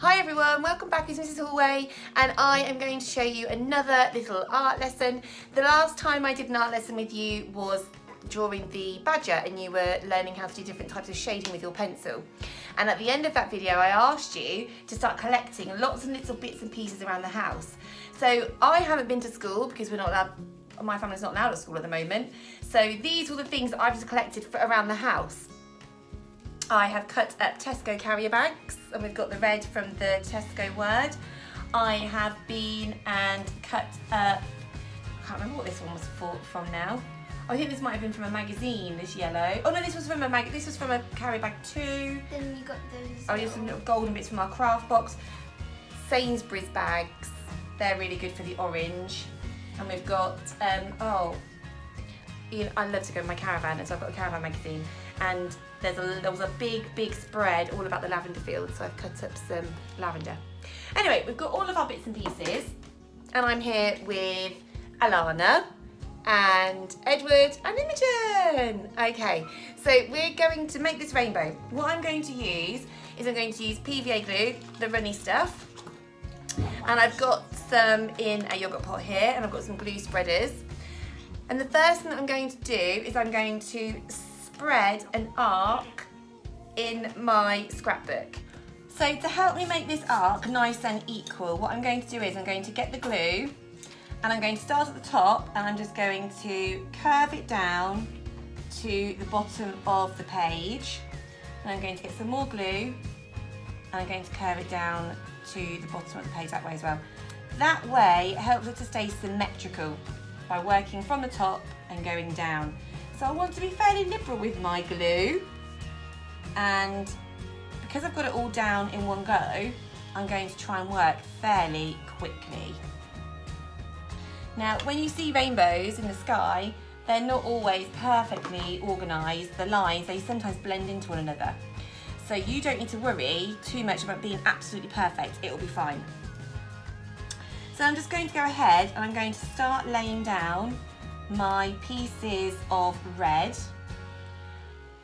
Hi everyone, welcome back. It's Mrs. Hallway and I am going to show you another little art lesson. The last time I did an art lesson with you was drawing the badger and you were learning how to do different types of shading with your pencil. And at the end of that video I asked you to start collecting lots of little bits and pieces around the house. So I haven't been to school because we're not allowed, my family's not allowed at school at the moment. So these were the things that I've just collected for around the house. I have cut up Tesco carrier bags and we've got the red from the Tesco word. I have been and cut up, I can't remember what this one was from now. I think this might have been from a magazine, this yellow. Oh no, this was from a carrier bag too. Then you got those. Oh, here's some little golden bits from our craft box. Sainsbury's bags, they're really good for the orange. And we've got, I love to go in my caravan, and so I've got a caravan magazine. And there was a big spread all about the lavender field, so I've cut up some lavender. Anyway, we've got all of our bits and pieces, and I'm here with Alana and Edward and Imogen. Okay, so we're going to make this rainbow. What I'm going to use is PVA glue, the runny stuff, and I've got some in a yogurt pot here, and I've got some glue spreaders. And the first thing that I'm going to do is I'm going to spread an arc in my scrapbook. So to help me make this arc nice and equal, what I'm going to do is I'm going to get the glue and I'm going to start at the top and I'm just going to curve it down to the bottom of the page. And I'm going to get some more glue and I'm going to curve it down to the bottom of the page that way as well. That way it helps it to stay symmetrical by working from the top and going down. So I want to be fairly liberal with my glue, and because I've got it all down in one go, I'm going to try and work fairly quickly. Now, when you see rainbows in the sky, they're not always perfectly organised. The lines, they sometimes blend into one another. So you don't need to worry too much about being absolutely perfect. It will be fine. So I'm just going to go ahead and I'm going to start laying down my pieces of red,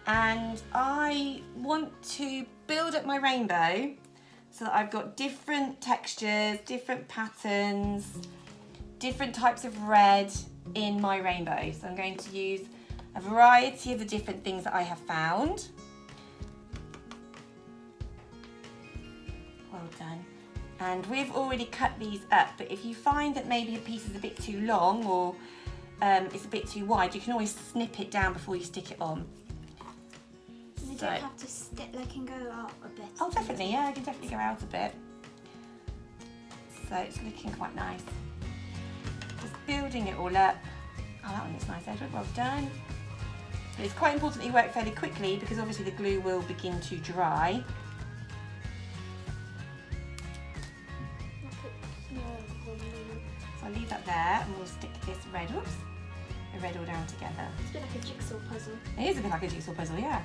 and I want to build up my rainbow so that I've got different textures, different patterns, different types of red in my rainbow. So I'm going to use a variety of the different things that I have found. Well done. And we've already cut these up, but if you find that maybe a piece is a bit too long or it's a bit too wide, you can always snip it down before you stick it on. You don't have to stick, like, and go out a bit. Oh, definitely, yeah, I can definitely go out a bit. So it's looking quite nice. Just building it all up. Oh, that one looks nice, Edward, well done. But it's quite important that you work fairly quickly because obviously the glue will begin to dry. So I'll leave that there and we'll stick this red, the red all down together. It's a bit like a jigsaw puzzle. It is a bit like a jigsaw puzzle, yeah.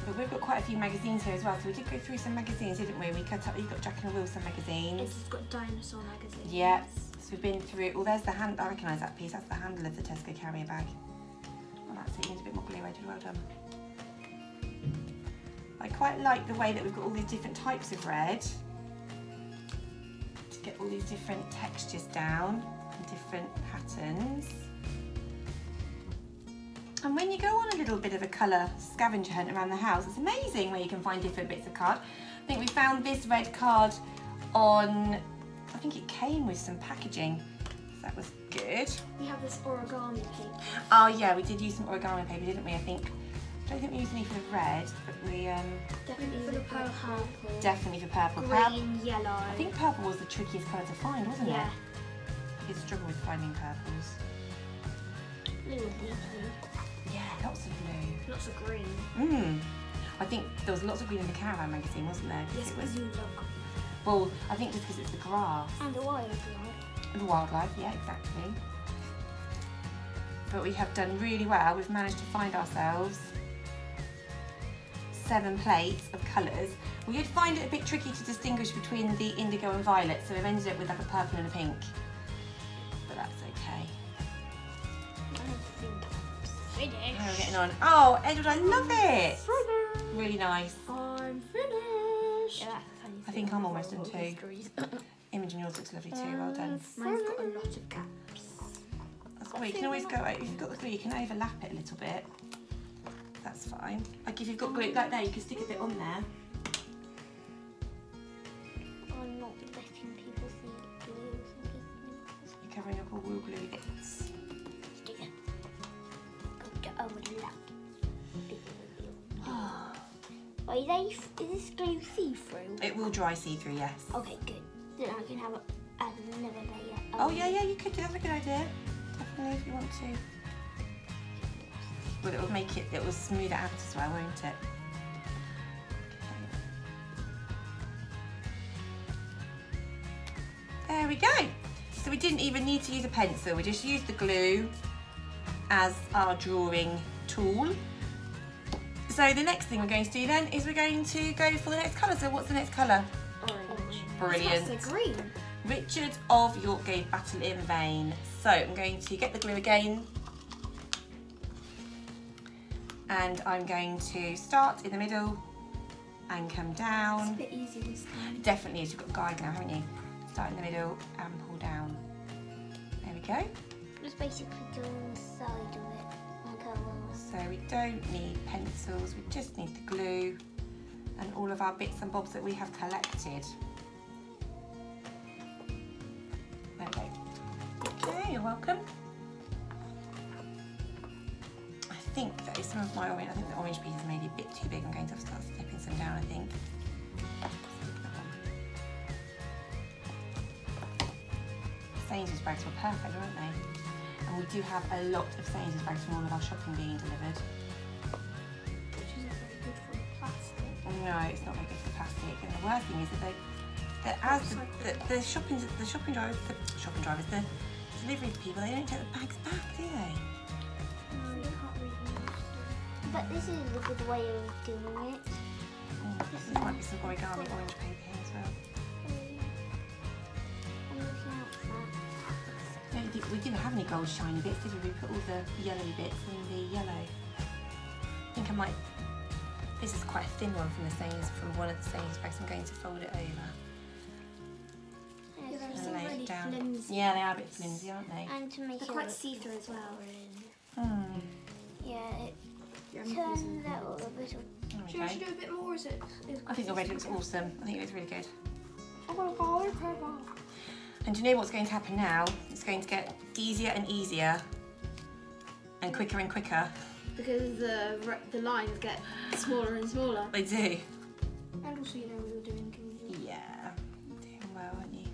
But we've got quite a few magazines here as well, so we did go through some magazines, didn't we? We cut up, you've got Jack and Wilson magazines. It's got dinosaur magazines. Yeah, so we've been through, well there's the hand, I recognise that piece, that's the handle of the Tesco carrier bag. Well that's it, needs a bit more glue, Edward, well done. I quite like the way that we've got all these different types of red. To get all these different textures down and different patterns. And when you go on a little bit of a colour scavenger hunt around the house, it's amazing where you can find different bits of card. I think we found this red card on, I think it came with some packaging, so that was good. We have this origami paper. Oh yeah, we did use some origami paper, didn't we? I don't think we used any for the red, but we... definitely for the purple. Definitely for purple. Green, yellow. I think purple was the trickiest colour to find, wasn't it? Yeah. I did struggle with finding purples. Blue and blue. Yeah, lots of blue. Lots of green. I think there was lots of green in the caravan magazine, wasn't there? Yes, because you love green. Well, I think just because it's the grass. And the wildlife. And the wildlife, yeah, exactly. But we have done really well. We've managed to find ourselves 7 plates of colours. We did find it a bit tricky to distinguish between the indigo and violet, so we've ended up with like a purple and a pink. But that's okay. Finished. How are we getting on? Oh, Edward, I love it. Really nice. I I'm finished. Yeah, I think I'm almost done too. Imogen, yours looks lovely too. Well done. mine's got a lot of gaps. That's cool. You can always go. If you've got the glue, you can overlap it a little bit. That's fine. Like if you've got glue like there, you can stick a bit on there. I'm not letting people see glue. You're covering up all wool glue bits. Is this glue see-through? It will dry see-through, yes. Okay, good. Then I can have add another layer. Oh yeah, you could do. That's a good idea. Definitely, if you want to. But it will make it. It will smooth it out as well, won't it? Okay. There we go. So we didn't even need to use a pencil. We just used the glue as our drawing tool. So the next thing we're going to do then is we're going to go for the next colour. So what's the next colour? Orange. Brilliant. That's a green. Richard of York gave battle in vain. So I'm going to get the glue again. And I'm going to start in the middle and come down. It's a bit easier this time. It definitely is. You've got a guide now, haven't you? Start in the middle and pull down. There we go. Just basically doing the side of it. So we don't need pencils, we just need the glue and all of our bits and bobs that we have collected. There we go. Okay, you're welcome. I think that is some of my orange. I think the orange piece is maybe a bit too big. I'm going to have to start snipping some down, I think. Sainsbury's bags were perfect, weren't they? And we do have a lot of Sainsbury's bags from all of our shopping being delivered. Which isn't very good for plastic. No, it's not very good for plastic. And the worst thing is that as the shopping drivers, the delivery people, they don't take the bags back, do they? No, you can't really use it. But this is a good way of doing it. Oh, there might be some origami orange paper here as well. I'm looking out for that. We didn't have any gold shiny bits, did we? We put all the yellowy bits in the yellow. I think I might. This is quite a thin one from one of the Sainsbury's bags. I'm going to fold it over. Yeah, they're And still lay really it down. flimsy. Yeah, they are a bit flimsy, aren't they? And to make They're it quite look see-through as well. Hmm. Yeah, it Your turns out a bit of. There we Should I go. do a bit more? Or is it? I think the red looks awesome. I think it looks really good. Oh, And do you know what's going to happen now? It's going to get easier and easier and quicker and quicker. because the lines get smaller and smaller. They do. And also, you know, we were doing. Yeah, doing well, aren't you?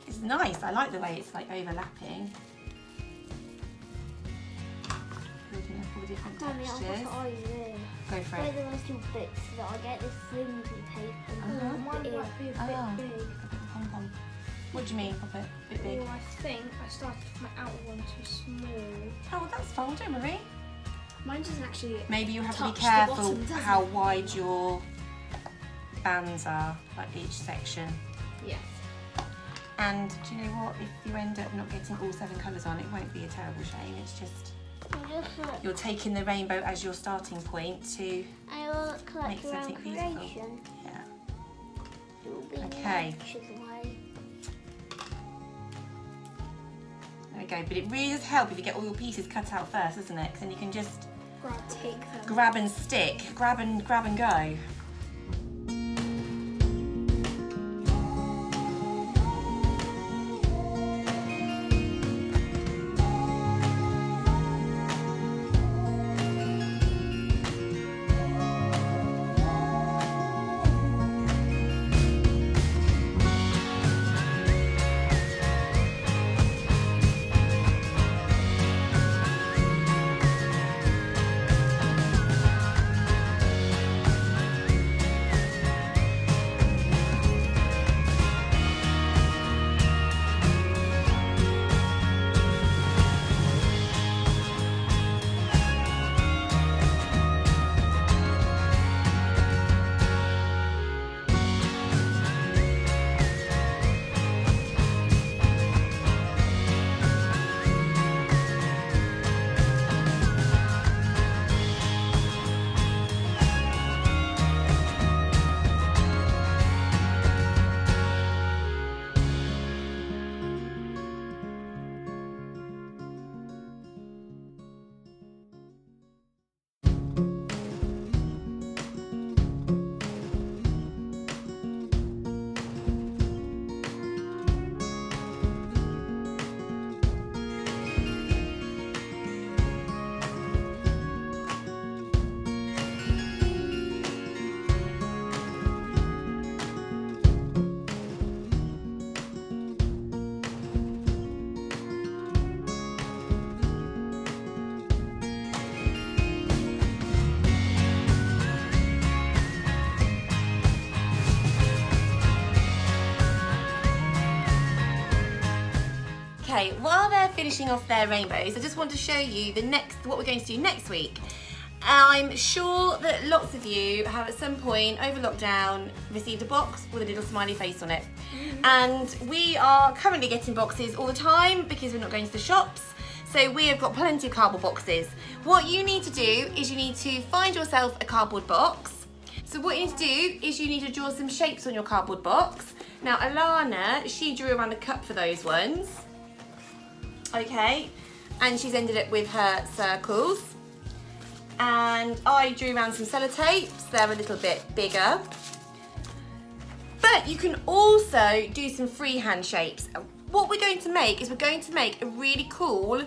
It's nice. I like the way it's like overlapping. Building up all different textures. Go for Where it. there are two bits that I get this flimsy paper. Uh-huh. Mine might be a bit Oh. big. Pom pom. What do you mean, pop it? A bit big. Well, I think I started with my outer one too small. Oh, well, that's fine. Don't worry. Mine doesn't actually. Maybe you have to be Touch the careful bottom, doesn't how it? wide your bands are, like each section. Yes. And do you know what? If you end up not getting all 7 colours on, it won't be a terrible shame. It's just you're taking the rainbow as your starting point to I will collect make your own something beautiful. creation. Yeah. It will be Okay. inches away. There we go. But it really does help if you get all your pieces cut out first, doesn't it? 'Cause then you can just Take them. grab and stick, grab and go. Okay, while they're finishing off their rainbows, I just want to show you what we're going to do next week. I'm sure that lots of you have at some point over lockdown received a box with a little smiley face on it. And we are currently getting boxes all the time because we're not going to the shops. So we have got plenty of cardboard boxes. What you need to do is you need to find yourself a cardboard box. So what you need to do is you need to draw some shapes on your cardboard box. Now Alana, she drew around a cup for those ones. Okay, and she's ended up with her circles. And I drew around some sellotapes, they're a little bit bigger. But you can also do some freehand shapes. What we're going to make is we're going to make a really cool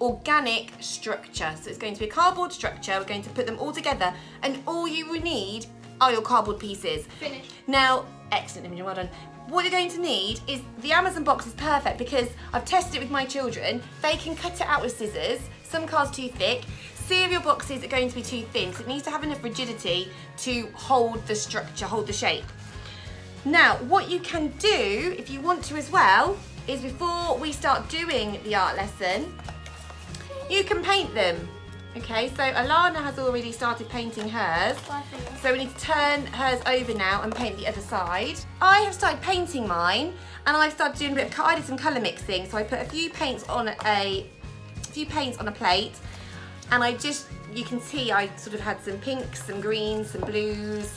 organic structure. So it's going to be a cardboard structure, we're going to put them all together, and all you will need are your cardboard pieces. Finished. Now, excellent Imogen, well done. What you're going to need is, the Amazon box is perfect because I've tested it with my children. They can cut it out with scissors, some cards too thick. Cereal boxes are going to be too thin, so it needs to have enough rigidity to hold the structure, hold the shape. Now, what you can do, if you want to as well, is before we start doing the art lesson, you can paint them. Okay, so Alana has already started painting hers. So we need to turn hers over now and paint the other side. I have started painting mine, and I've started doing a bit of, I did some colour mixing, so I put a few paints on a plate. And you can see I sort of had some pinks, some greens, some blues,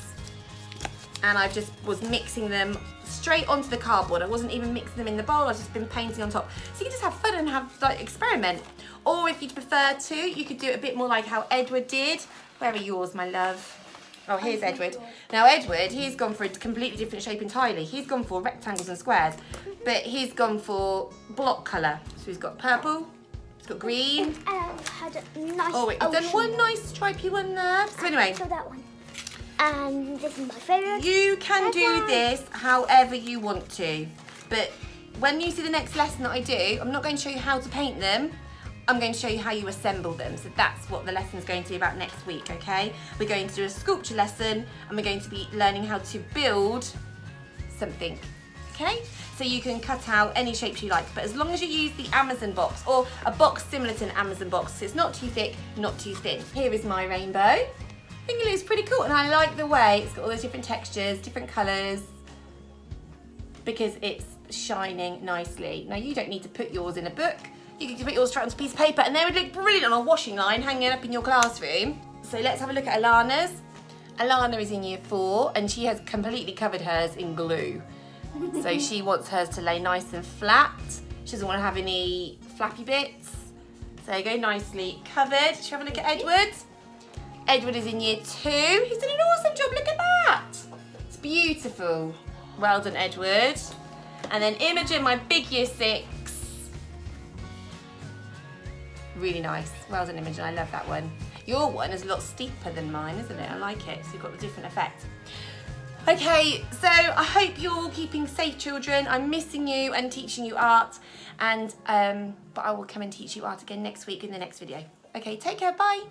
and I just was mixing them straight onto the cardboard. I wasn't even mixing them in the bowl, I've just been painting on top. So you can just have fun and experiment. Or if you'd prefer to, you could do it a bit more like how Edward did. Where are yours, my love? Oh, here's Edward. Now Edward, he's gone for a completely different shape entirely. He's gone for rectangles and squares, but he's gone for block colour. So he's got purple, he's got green. Had a nice oh, wait, you've done one nice stripy one there. So anyway. So that one. And this is my favourite. You can do this however you want to, but when you see the next lesson that I do, I'm not going to show you how to paint them, I'm going to show you how you assemble them. So that's what the lesson is going to be about next week, okay? We're going to do a sculpture lesson, and we're going to be learning how to build something, okay? So you can cut out any shapes you like, but as long as you use the Amazon box, or a box similar to an Amazon box, so it's not too thick, not too thin. Here is my rainbow. I think it looks pretty cool, and I like the way it's got all those different textures, different colours, because it's shining nicely. Now you don't need to put yours in a book, you can put yours straight onto a piece of paper and they would look brilliant on a washing line hanging up in your classroom. So let's have a look at Alana's. Alana is in year 4 and she has completely covered hers in glue. So she wants hers to lay nice and flat. She doesn't want to have any flappy bits. So there you go, nicely covered. Should we have a look at Edward? Edward is in year 2. He's done an awesome job, look at that. It's beautiful. Well done, Edward. And then Imogen, my big year 6. Really nice. Well done, Imogen, I love that one. Your one is a lot steeper than mine, isn't it? I like it, so you've got the different effect. Okay, so I hope you're all keeping safe, children. I'm missing you and teaching you art, and but I will come and teach you art again next week in the next video. Okay, take care, bye.